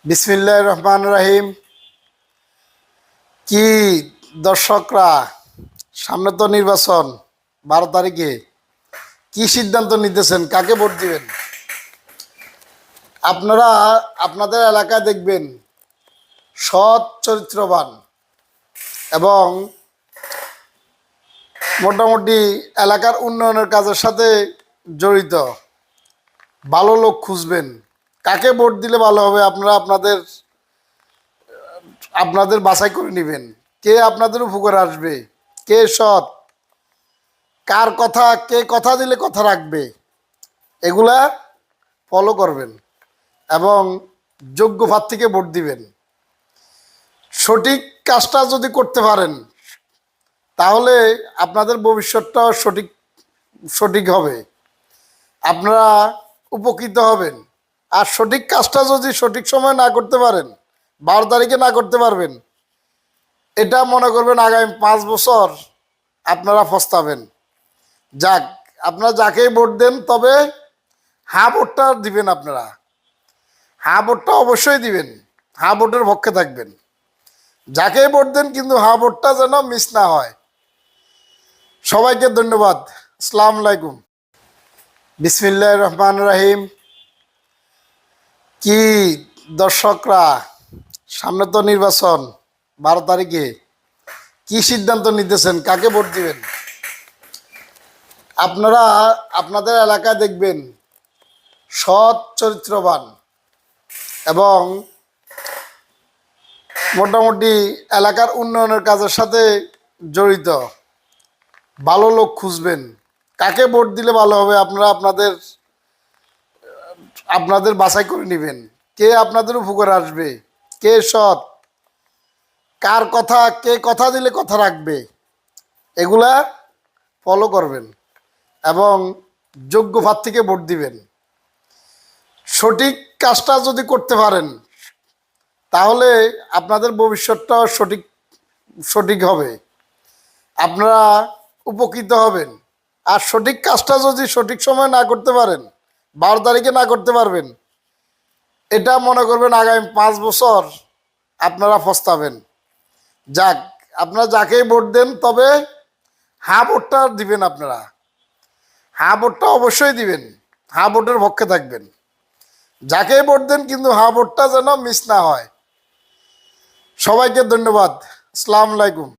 বিসমিল্লাহির রহমানির রহিম। কি দর্শকরা, সামনে তো নির্বাচন 12 তারিখে। কি সিদ্ধান্ত নিতেছেন, কাকে ভোট দিবেন? আপনারা আপনাদের এলাকায় দেখবেন সৎ চরিত্রবান এবং মোটামুটি এলাকার উন্নয়নের কাজের সাথে জড়িত ভালো লোক খুঁজবেন। কাকে ভোট দিলে ভালো হবে আপনারা আপনাদের আপনাদের বাছাই করে নেবেন। কে আপনাদের উপকারে আসবে, কে সৎ, কার কথা, কে কথা দিলে কথা রাখবে, এগুলা ফলো করবেন এবং যোগ্য প্রার্থীকে ভোট দিবেন। সঠিক কাজটা যদি করতে পারেন তাহলে আপনাদের ভবিষ্যৎটাও সঠিক সঠিক হবে, আপনারা উপকৃত হবেন। আর সঠিক কাজটা যদি সঠিক সময় না করতে পারেন, 12 তারিখে না করতে পারবেন, এটা মনে করবেন আগামী 5 বছর আপনারা পস্তাবেন। যাক, আপনারা যাকেই ভোট দেন, তবে হ্যাঁ ভোটটা দিবেন। আপনারা হ্যাঁ ভোটটা অবশ্যই দিবেন, হ্যাঁ ভোটের পক্ষে থাকবেন। যাকেই ভোট দেন কিন্তু হ্যাঁ ভোটটা যেন মিস না হয়। সবাইকে ধন্যবাদ। আসসালামু আলাইকুম। বিসমিল্লাহির রহমানির রহিম। কি দর্শকরা, সামনে তো নির্বাচন 12 তারিখে। কি সিদ্ধান্ত নিতেছেন, কাকে ভোট দিবেন? আপনারা আপনাদের এলাকায় দেখবেন সৎ চরিত্রবান এবং মোটামুটি এলাকার উন্নয়নের কাজের সাথে জড়িত ভালো লোক খুঁজবেন। কাকে ভোট দিলে ভালো হবে আপনারা আপনাদের বাছাই করে নেবেন। কে আপনাদের উপকারে আসবে, কে সৎ, কার কথা, কে কথা দিলে কথা রাখবে, এগুলা ফলো করবেন এবং যোগ্য প্রার্থীকে ভোট দিবেন। সঠিক কাজটা যদি করতে পারেন তাহলে আপনাদের ভবিষ্যৎটাও সঠিক সঠিক হবে, আপনারা উপকৃত হবেন। আর সঠিক কাজটা যদি সঠিক সময় না করতে পারেন, 12 তারিখে না করতে পারবেন, এটা মনে করবেন আগামী 5 বছর আপনারা পস্তাবেন। যাক, আপনারা যাকেই ভোট দেন, তবে হ্যাঁ ভোটটা দিবেন। আপনারা হ্যাঁ ভোটটা অবশ্যই দিবেন, হ্যাঁ ভোটের পক্ষে থাকবেন। যাকেই ভোট দেন কিন্তু হ্যাঁ ভোটটা যেন মিস না হয়। সবাইকে ধন্যবাদ। আসসালামু আলাইকুম।